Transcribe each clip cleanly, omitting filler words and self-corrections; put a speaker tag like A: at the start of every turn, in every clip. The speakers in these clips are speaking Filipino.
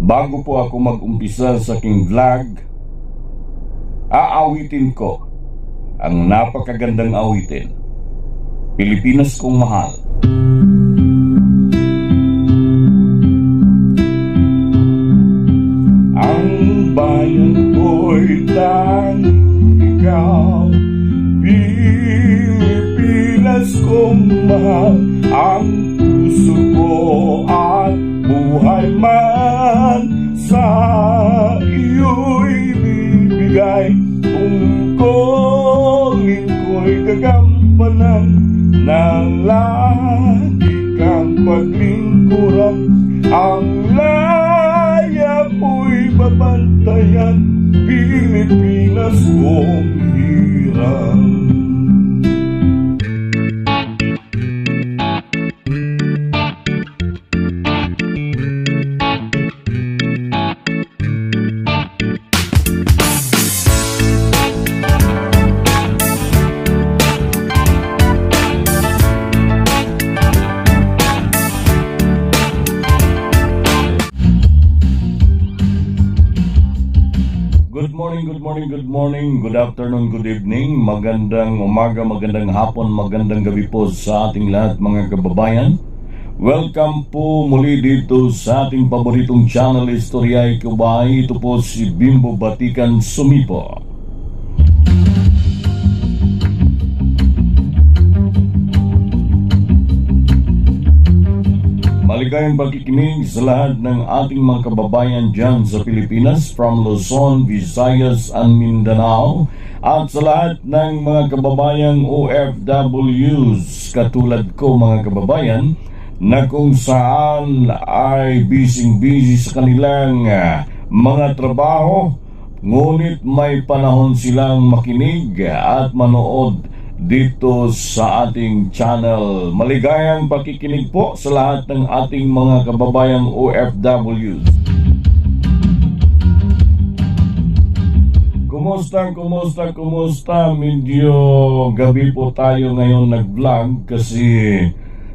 A: Bago po ako mag-umpisa sa aking vlog, aawitin ko ang napakagandang awitin, Pilipinas Kong Mahal. Ang bayan ko'y tanging ikaw, Pilipinas kong mahal. Ang puso ko at buhay man sa iyo'y bibigay. Tungkulin ko'y gagampanan ng lagi kang paglingkuran. Ang laya mo'y babantayan, Pilipinas kong hirang. Good morning, good afternoon, good evening, magandang umaga, magandang hapon, magandang gabi po sa ating lahat mga kababayan. Welcome po muli dito sa ating paboritong channel, Istoryay Kubay. Ito po si Bimbo Batikan Sumipo. Maligayang pagkikinig sa lahat ng ating mga kababayan dyan sa Pilipinas, from Luzon, Visayas, and Mindanao, at sa lahat ng mga kababayang OFWs katulad ko mga kababayan, na kung saan ay busy sa kanilang mga trabaho, ngunit may panahon silang makinig at manood dito sa ating channel. Maligayang pakikinig po sa lahat ng ating mga kababayang OFWs. Kumusta? Medyo gabi po tayo ngayon nag-vlog kasi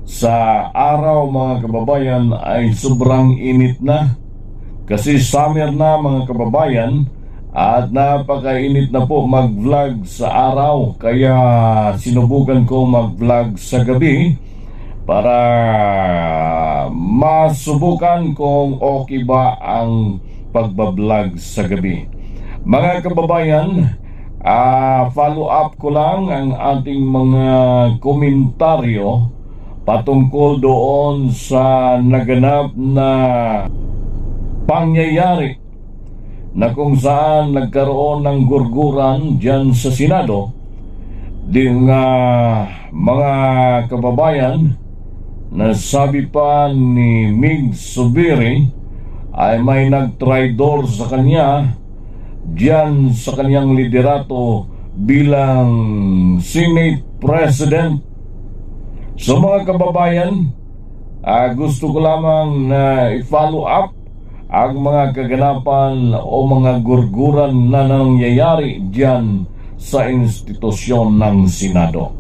A: sa araw mga kababayan ay sobrang init na. Kasi summer na mga kababayan, at napakainit na po mag-vlog sa araw, kaya sinubukan ko mag-vlog sa gabi para masubukan kung okay ba ang pagbablog sa gabi. Mga kababayan, follow up ko lang ang ating mga komentaryo patungkol doon sa naganap na pangyayari na kung saan nagkaroon ng gurguran dyan sa Senado. Ding mga kababayan, na sabi pa ni Mig Zubiri ay may nagtraidor sa kanya dyan sa kanyang liderato bilang Senate President. So mga kababayan, gusto ko lamang na i-follow up ang mga kaganapan o mga gurguran na nangyayari diyan sa institusyon ng Senado.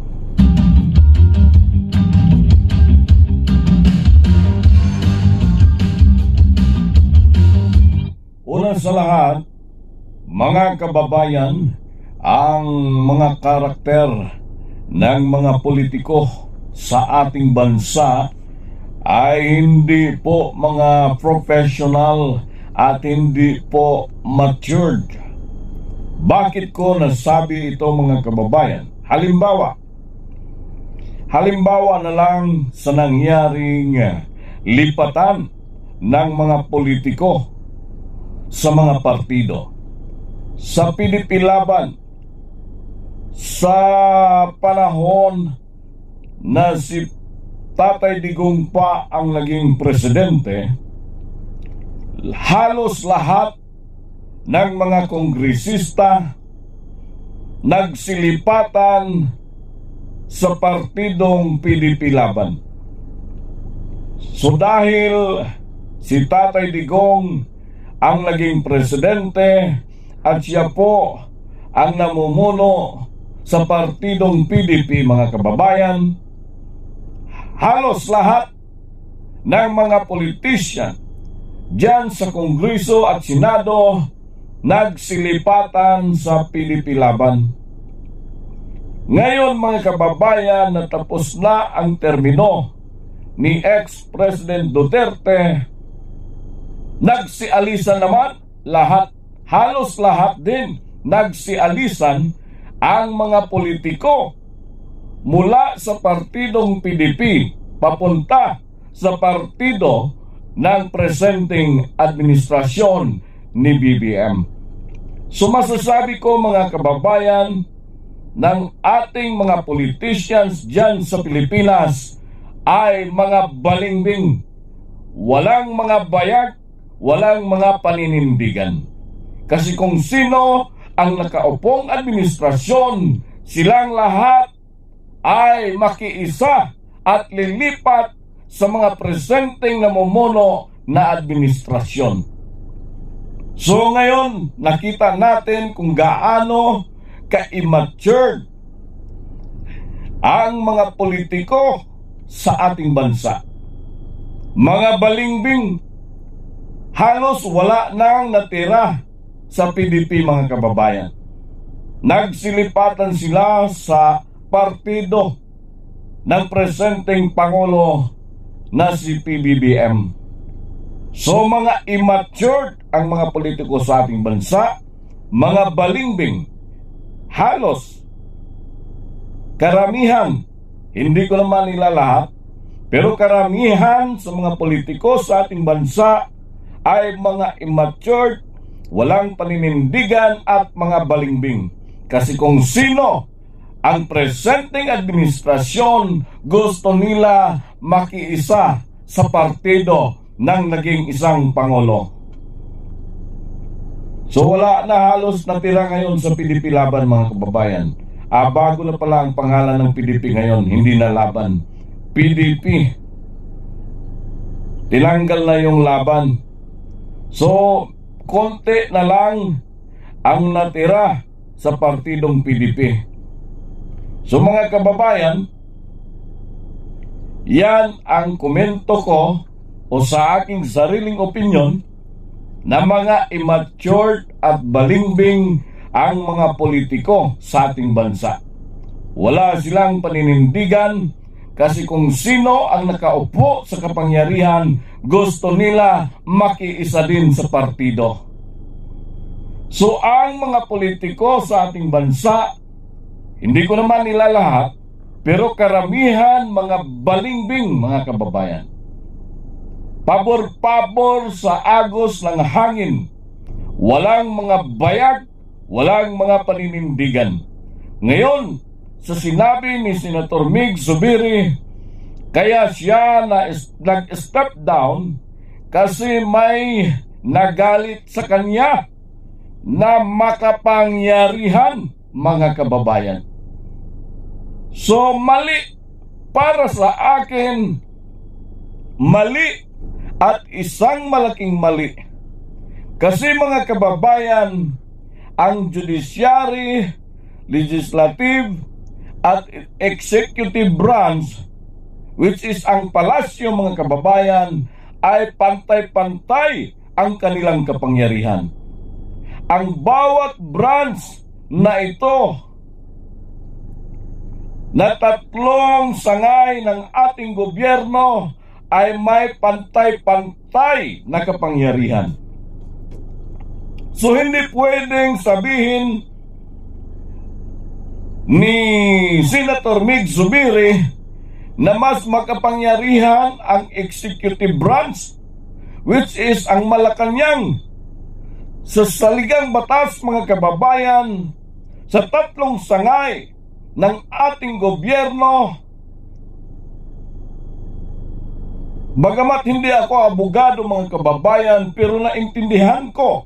A: Una sa lahat, mga kababayan, ang mga karakter ng mga politiko sa ating bansa ay hindi po mga professional at hindi po matured. Bakit ko nasabi ito mga kababayan? Halimbawa na lang sa nangyaring lipatan ng mga politiko sa mga partido. Sa PDP Laban, sa panahon na si Tatay Digong pa ang naging presidente, halos lahat ng mga kongresista nagsilipatan sa partidong PDP Laban. So dahil si Tatay Digong ang naging presidente at siya po ang namumuno sa partidong PDP mga kababayan, halos lahat ng mga politician diyan sa Kongreso at Senado nagsilipatan sa PDP Laban. Ngayon mga kababayan, natapos na ang termino ni ex-President Duterte. Nagsialisan naman lahat, halos lahat din nagsialisan ang mga politiko mula sa partidong PDP papunta sa partido ng presenting administrasyon ni BBM. So masasabi ko mga kababayan, ng ating mga politicians dyan sa Pilipinas ay mga balingbing, walang mga bayag, walang mga paninindigan. Kasi kung sino ang nakaupong administrasyon, silang lahat ay makiisa at lilipat sa mga presenting namumuno na administrasyon. So ngayon, nakita natin kung gaano ka-immature ang mga politiko sa ating bansa. Mga balingbing, halos wala nang natira sa PDP mga kababayan. Nagsilipatan sila sa partido ng presenting Pangulo na si PBBM. So mga immature ang mga politiko sa ating bansa, mga balingbing, halos karamihan, hindi ko naman nila lahat, pero karamihan sa mga politiko sa ating bansa ay mga immature, walang paninindigan at mga balingbing. Kasi kung sino ang presenting administrasyon, gusto nila makiisa sa partido ng naging isang Pangulo. So wala na halos natira ngayon sa PDP Laban mga kababayan. Bago na pala ang pangalan ng PDP ngayon, hindi na Laban, PDP. Tinanggal na yung Laban. So konti na lang ang natira sa partidong PDP. So mga kababayan, yan ang komento ko o sa aking sariling opinyon na mga immature at balingbing ang mga politiko sa ating bansa. Wala silang paninindigan kasi kung sino ang nakaupo sa kapangyarihan, gusto nila makiisa din sa partido. So ang mga politiko sa ating bansa, hindi ko naman nila lahat, pero karamihan mga balingbing mga kababayan. Pabor-pabor sa agos ng hangin. Walang mga bayag, walang mga paninindigan. Ngayon, sa sinabi ni Senator Mig Zubiri, kaya siya nag-step down kasi may nagalit sa kanya na makapangyarihan mga kababayan. So mali para sa akin, mali at isang malaking mali. Kasi mga kababayan, ang judiciary, legislative at executive branch, which is ang palasyo mga kababayan, ay pantay-pantay ang kanilang kapangyarihan. Ang bawat branch na ito na tatlong sangay ng ating gobyerno ay may pantay-pantay na kapangyarihan. So hindi pwedeng sabihin ni Senator Mig Zubiri na mas makapangyarihan ang executive branch, which is ang Malacanang. Sa saligang batas mga kababayan, sa tatlong sangay ng ating gobyerno, bagamat hindi ako abogado mga kababayan, pero naintindihan ko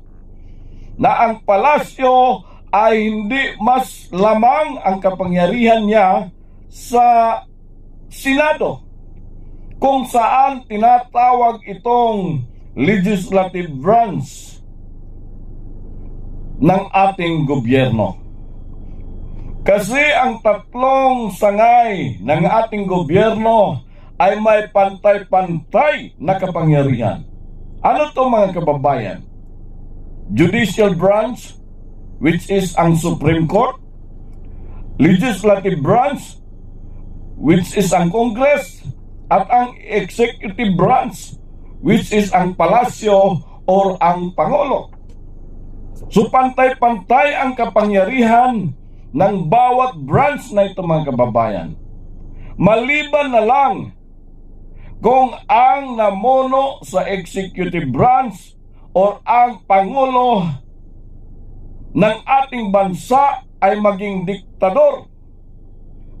A: na ang palasyo ay hindi mas lamang ang kapangyarihan niya sa Senado, kung saan tinatawag itong legislative branch ng ating gobyerno. Kasi ang tatlong sangay ng ating gobyerno ay may pantay-pantay na kapangyarihan. Ano to mga kababayan? Judicial branch, which is ang Supreme Court, legislative branch, which is ang Congress, at ang executive branch, which is ang palasyo or ang Pangulo. So pantay-pantay ang kapangyarihan ng bawat branch na ito mga kababayan. Maliban na lang kung ang namuno sa executive branch or ang Pangulo ng ating bansa ay maging diktador.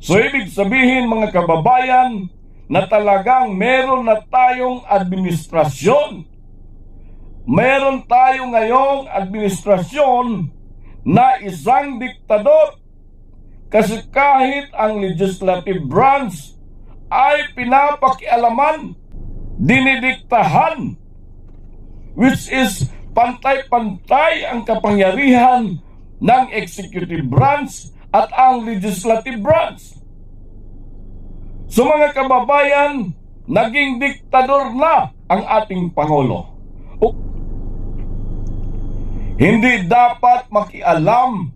A: So ibig sabihin mga kababayan na talagang meron na tayong administrasyon. Meron tayo ngayong administrasyon na isang diktador. Kasi kahit ang legislative branch ay pinapakialaman, dinidiktahan, which is pantay-pantay ang kapangyarihan ng executive branch at ang legislative branch. So mga kababayan, naging diktador na ang ating Pangulo. Hindi dapat makialam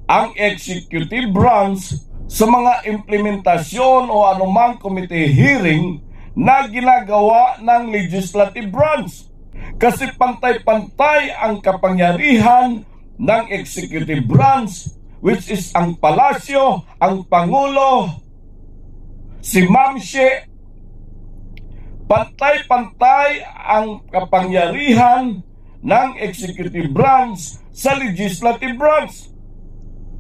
A: ang executive branch sa mga implementasyon o anumang committee hearing na ginagawa ng legislative branch. Kasi pantay-pantay ang kapangyarihan ng executive branch, which is ang palasyo, ang Pangulo, si Mamsie. Pantay-pantay ang kapangyarihan ng executive branch sa legislative branch.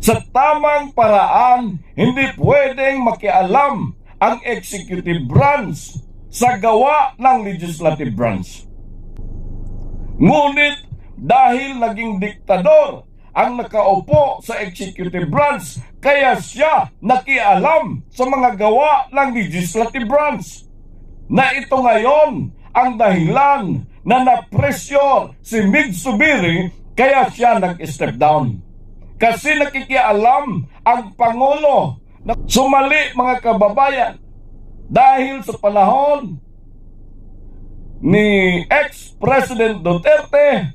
A: Sa tamang paraan, hindi pwedeng makialam ang executive branch sa gawa ng legislative branch. Ngunit dahil naging diktador ang nakaupo sa executive branch, kaya siya nakialam sa mga gawa ng legislative branch. Na ito ngayon ang dahilan na na-pressure si Mig Zubiri, kaya siya nag-step down. Kasi nakikialam ang Pangulo na sumali mga kababayan dahil sa panahon ni ex-President Duterte,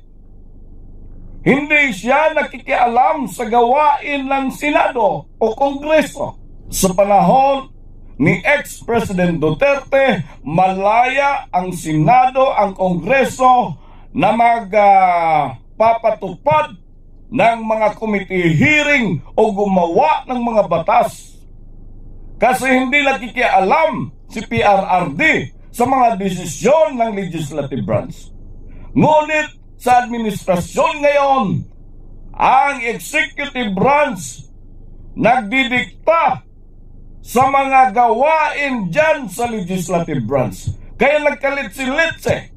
A: hindi siya nakikialam sa gawain ng Senado o Kongreso. Sa panahon ni ex-President Duterte, malaya ang Senado, ang Kongreso na magpapatupad ng mga committee hearing o gumawa ng mga batas. Kasi hindi nakikialam si PRRD sa mga desisyon ng legislative branch. Ngunit sa administrasyon ngayon, ang executive branch nagdidikta sa mga gawain dyan sa legislative branch. Kaya nagkalit-silitse,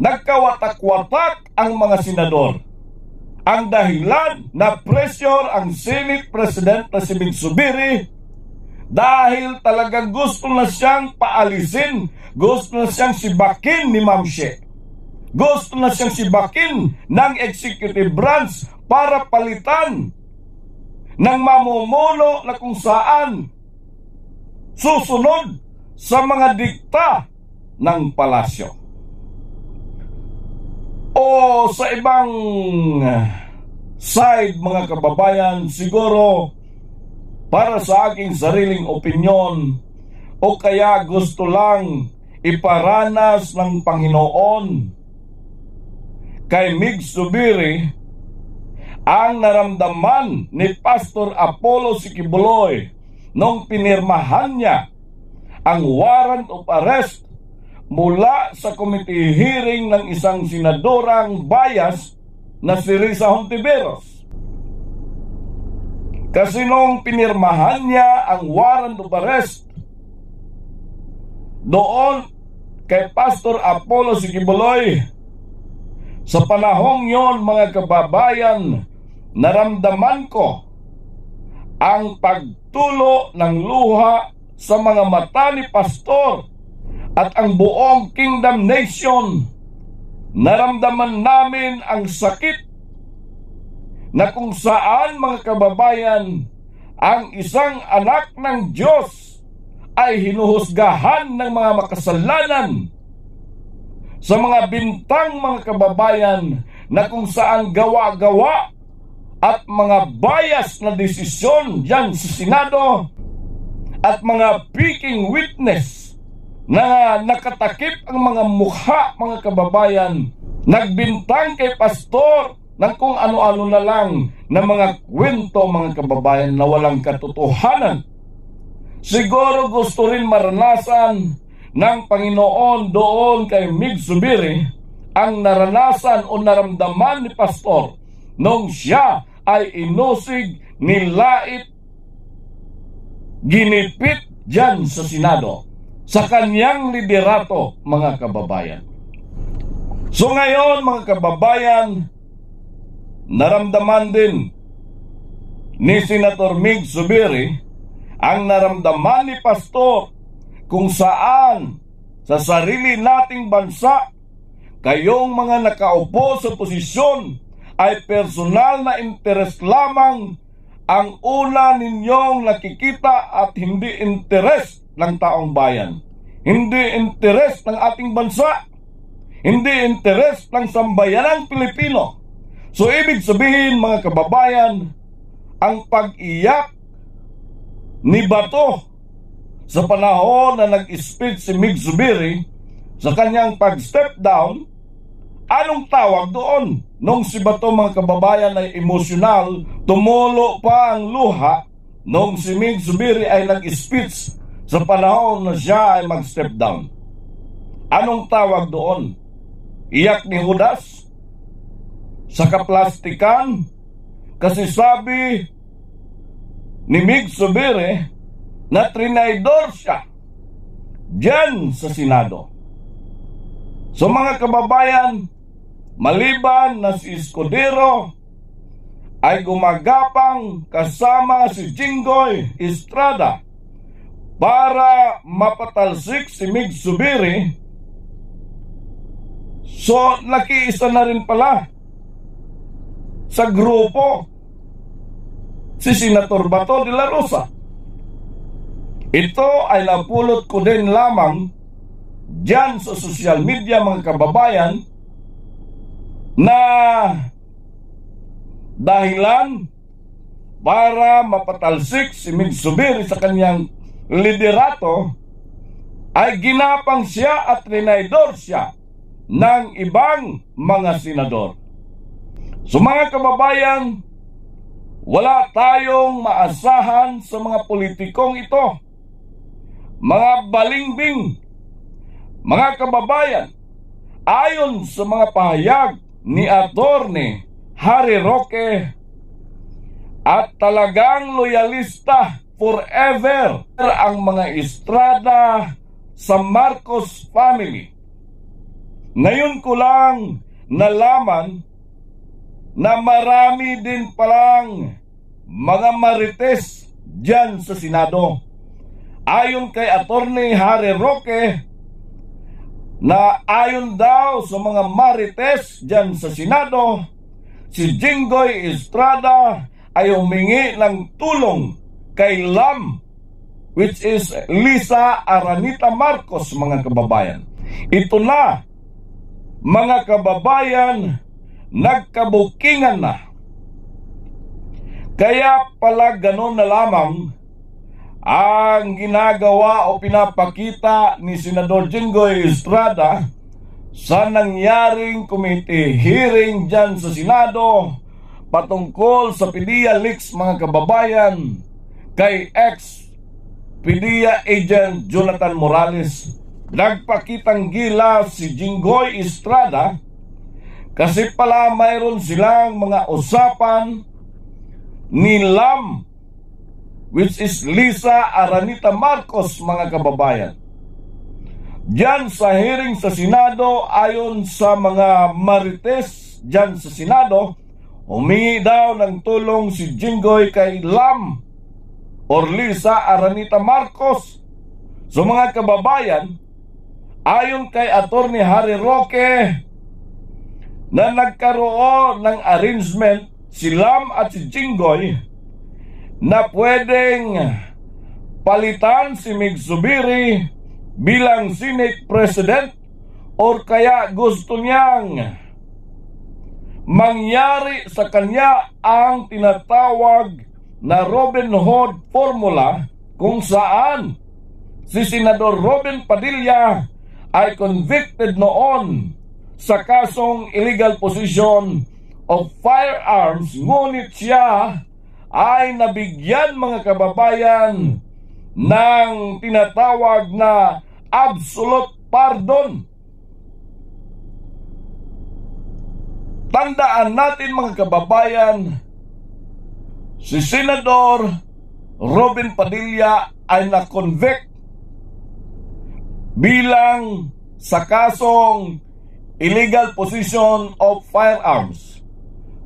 A: nagkawatak-watak ang mga senador. Ang dahilan na pressure ang Senate President na si Mig Zubiri dahil talagang gusto na siyang paalisin, gusto na siyang sibakin ni Mamsie. Gusto na siyang sibakin ng executive branch para palitan ng mamumuno na kung saan susunod sa mga dikta ng palasyo. O sa ibang side mga kababayan, siguro para sa aking sariling opinyon o kaya gusto lang iparanas ng Panginoon kay Mig Zubiri ang naramdaman ni Pastor Apollo Sikibuloy nung pinirmahan niya ang warrant of arrest mula sa committee hearing ng isang senadorang bias na si Risa Hontiveros. Kasi nung pinirmahan niya ang warrant of arrest doon kay Pastor Apollo Sikibuloy, sa panahong yon mga kababayan, naramdaman ko ang pagtulo ng luha sa mga mata ni Pastor at ang buong Kingdom Nation. Naramdaman namin ang sakit na kung saan mga kababayan, ang isang anak ng Diyos ay hinuhusgahan ng mga makasalanan sa mga bintang mga kababayan na kung saan gawa-gawa at mga bias na desisyon dyan sa Senado at mga peaking witness na nakatakip ang mga mukha mga kababayan, nagbintang kay pastor ng kung ano-ano na lang na mga kwento mga kababayan na walang katotohanan. Siguro gusto rin maranasan ng Panginoon doon kay Mig Zubiri ang naranasan o naramdaman ni pastor nung siya ay inusig, nilait, ginipit dyan sa Senado sa kanyang liderato mga kababayan. So ngayon mga kababayan, naramdaman din ni Senator Mig Zubiri ang naramdaman ni pastor kung saan sa sarili nating bansa kayong mga nakaupo sa posisyon ay personal na interes lamang ang una ninyong nakikita at hindi interes ng taong bayan, hindi interes ng ating bansa, hindi interes ng sambayanang Pilipino. So ibig sabihin mga kababayan, ang pag-iyak ni Bato sa panahon na nag-speech si Mig Zubiri sa kanyang pag-step down, anong tawag doon? Nung si Bato mga kababayan ay emosyonal, tumulo pa ang luha nung si Mig Zubiri ay nag-speech sa panahon na siya ay mag-step down. Anong tawag doon? Iyak ni Judas? Sa kaplastikan? Kasi sabi ni Mig Zubiri na trinaydor siya dyan sa Senado. So mga kababayan, maliban na si Escudero ay gumagapang kasama si Jinggoy Estrada para mapatalsik si Mig Zubiri, so nakiisa na rin pala sa grupo si Senator Bato de la Rosa. Ito ay napulot ko din lamang dyan sa social media mga kababayan na dahilan para mapatalsik si Mig Zubiri sa kanyang liderato ay ginapang siya at rinaydor siya ng ibang mga senador. So mga kababayan, wala tayong maasahan sa mga politikong ito. Mga balingbing, mga kababayan, ayon sa mga pahayag ni Attorney Harry Roque, at talagang loyalista forever ang mga Estrada sa Marcos family. Ngayon ko lang nalaman na marami din palang mga marites dyan sa Senado. Ayon kay Attorney Harry Roque, na ayon daw sa mga marites dyan sa Senado, si Jinggoy Estrada ay humingi ng tulong kay Lam, which is Lisa Aranita Marcos mga kababayan. Ito na mga kababayan, nagkabukingan na. Kaya pala ganon na lamang ang ginagawa o pinapakita ni Senador Jinggoy Estrada sa nangyaring committee hearing dyan sa Senado patungkol sa PDEA leaks mga kababayan kay ex-PDEA agent Jonathan Morales. Nagpakitang gila si Jinggoy Estrada kasi pala mayroon silang mga usapan ni Lam, which is Lisa Aranita Marcos mga kababayan. Diyan sa hearing sa Senado, ayon sa mga marites diyan sa Senado, humingi daw ng tulong si Jinggoy kay Lam or Lisa Aranita Marcos. So mga kababayan, ayon kay Attorney Harry Roque, na nagkaroon ng arrangement si Lam at si Jinggoy na pwedeng palitan si Mig Zubiri bilang Senate President or kaya gusto niyang mangyari sa kanya ang tinatawag na Robin Hood formula, kung saan si Senador Robin Padilla ay convicted noon sa kasong illegal possession of firearms, ngunit siya ay nabigyan, mga kababayan, ng tinatawag na absolute pardon. Tandaan natin, mga kababayan, si Senador Robin Padilla ay na-convict bilang sa kasong illegal possession of firearms.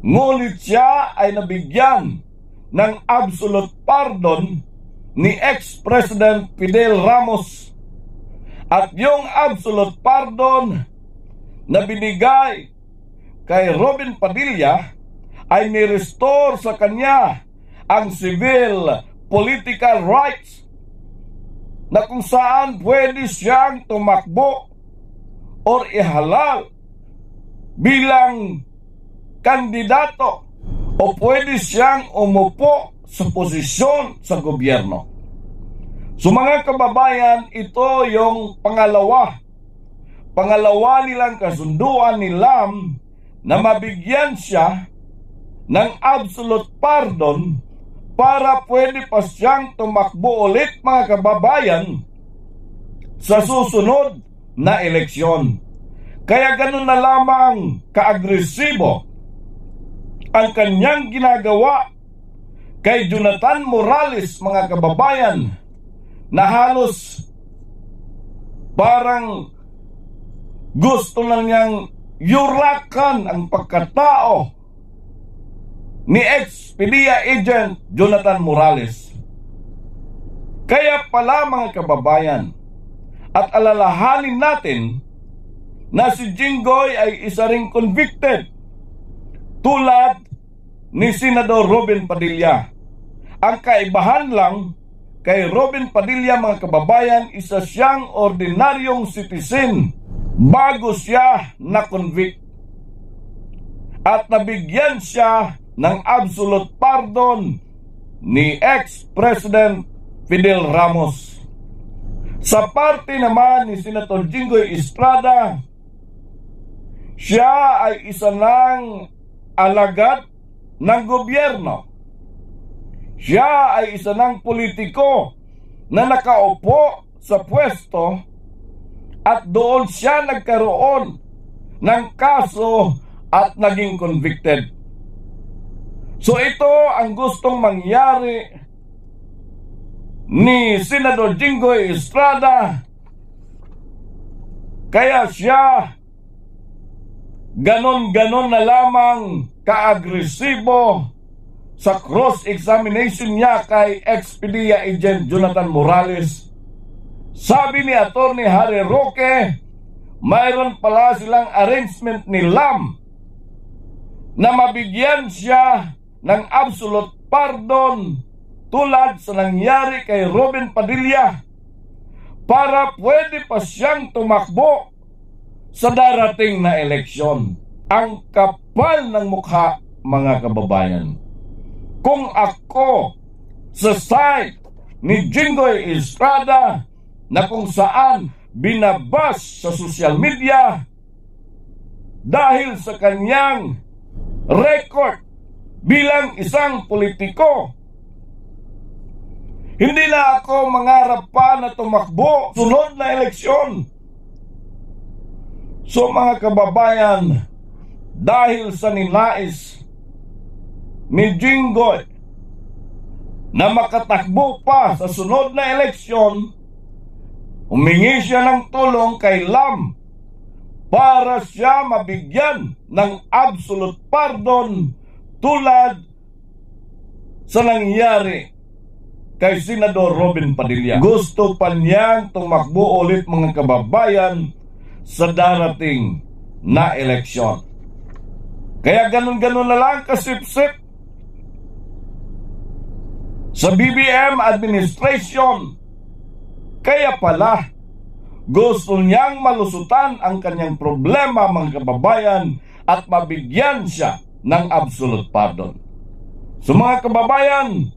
A: Ngunit siya ay nabigyan ng absolute pardon ni ex-President Fidel Ramos. At yung absolute pardon na binigay kay Robin Padilla ay ni-restore sa kanya ang civil political rights, na kung saan pwede siyang tumakbo or ihalal bilang kandidato o pwede siyang umupo sa posisyon sa gobyerno. So mga kababayan, ito yung pangalawa nilang kasunduan ni Lam na mabigyan siya ng absolute pardon para pwede pa siyang tumakbo ulit, mga kababayan, sa susunod na eleksyon. Kaya ganun na lamang kaagresibo ang kanyang ginagawa kay Jonathan Morales, mga kababayan, na halos parang gusto na niyang yurakan ang pagkatao ni ex-PDEA agent Jonathan Morales. Kaya pala, mga kababayan, at alalahanin natin na si Jinggoy ay isa ring convicted tulad ni Senador Robin Padilla. Ang kaibahan lang, kay Robin Padilla, mga kababayan, isa siyang ordinaryong citizen bago siya na-convict. At nabigyan siya ng absolute pardon ni ex-President Fidel Ramos. Sa parte naman ni Senator Jinggoy Estrada, siya ay isa ng alagad ng gobyerno. Siya ay isa ng politiko na nakaupo sa pwesto at doon siya nagkaroon ng kaso at naging convicted. So ito ang gustong mangyari ni Senador Jinggoy Estrada. Kaya siya ganon-ganon na lamang kaagresibo sa cross-examination niya kay ex-PDEA agent Jonathan Morales. Sabi ni Attorney Harry Roque, mayroon pala silang arrangement ni Lam na mabigyan siya ng absolute pardon tulad sa nangyari kay Robin Padilla para pwede pa siyang tumakbo sa darating na eleksyon. Ang kapal ng mukha, mga kababayan. Kung ako sa side ni Jinggoy Estrada na kung saan binabas sa social media dahil sa kanyang record bilang isang politiko, hindi na ako mangarap pa na tumakbo sunod na eleksyon. So mga kababayan, dahil sa ninais ni Jinggoy na makatakbo pa sa sunod na eleksyon, humingi siya ng tulong kay Lam para siya mabigyan ng absolute pardon tulad sa nangyari kay Senador Robin Padilla. Gusto pa niyang tumakbo ulit, mga kababayan, sa darating na eleksyon. Kaya ganun-ganun na lang kasip-sip sa BBM administration. Kaya pala Gusto niyang malusutan ang kanyang problema, mga kababayan, at mabigyan siya ng absolute pardon. So mga kababayan,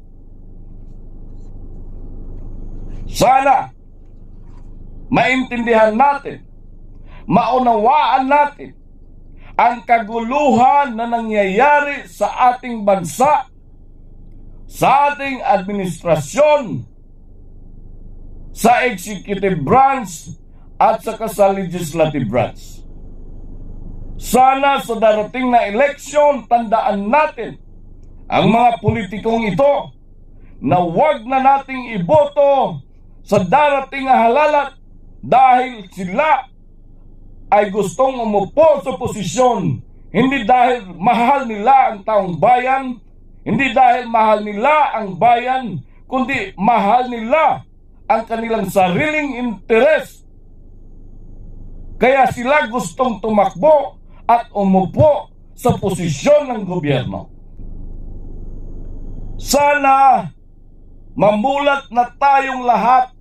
A: sana maintindihan natin, maunawaan natin ang kaguluhan na nangyayari sa ating bansa, sa ating administrasyon, sa executive branch at saka sa legislative branch. Sana sa darating na eleksyon, tandaan natin ang mga politikong ito na huwag na nating iboto sa darating na halalat dahil sila ay gustong umupo sa posisyon, hindi dahil mahal nila ang taong bayan, hindi dahil mahal nila ang bayan, kundi mahal nila ang kanilang sariling interes. Kaya sila gustong tumakbo at umupo sa posisyon ng gobyerno. Sana mamulat na tayong lahat.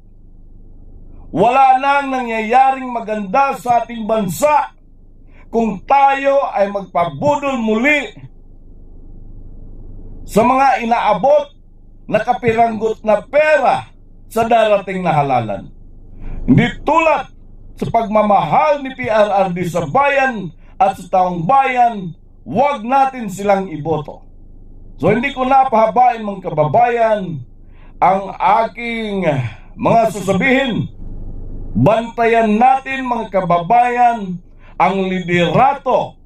A: Wala nang nangyayaring maganda sa ating bansa kung tayo ay magpabudol muli sa mga inaabot na kapiranggot na pera sa darating na halalan. Hindi tulad sa pagmamahal ni PRRD sa bayan at sa taong bayan, huwag natin silang iboto. So hindi ko napahabain, mga kababayan, ang aking mga sasabihin. Bantayan natin, mga kababayan, ang liderato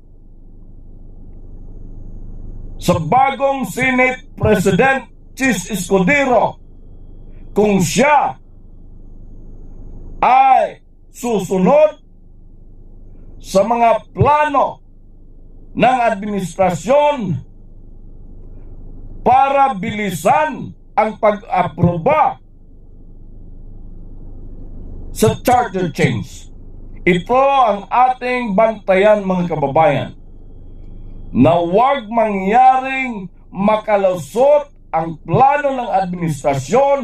A: sa bagong Senate President Chis Escudero kung siya ay susunod sa mga plano ng administrasyon para bilisan ang pag-aproba sa charter change. Ito ang ating bantayan, mga kababayan, na huwag mangyaring makalusot ang plano ng administrasyon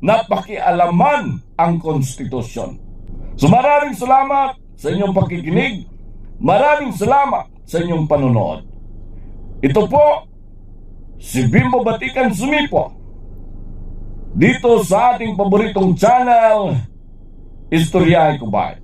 A: na pakialaman ang konstitusyon. So maraming salamat sa inyong pakikinig. Maraming salamat sa inyong panonood. Ito po si Bimbo Batikan Sumipo dito sa ating paboritong channel, Istoryahe Ko Ba?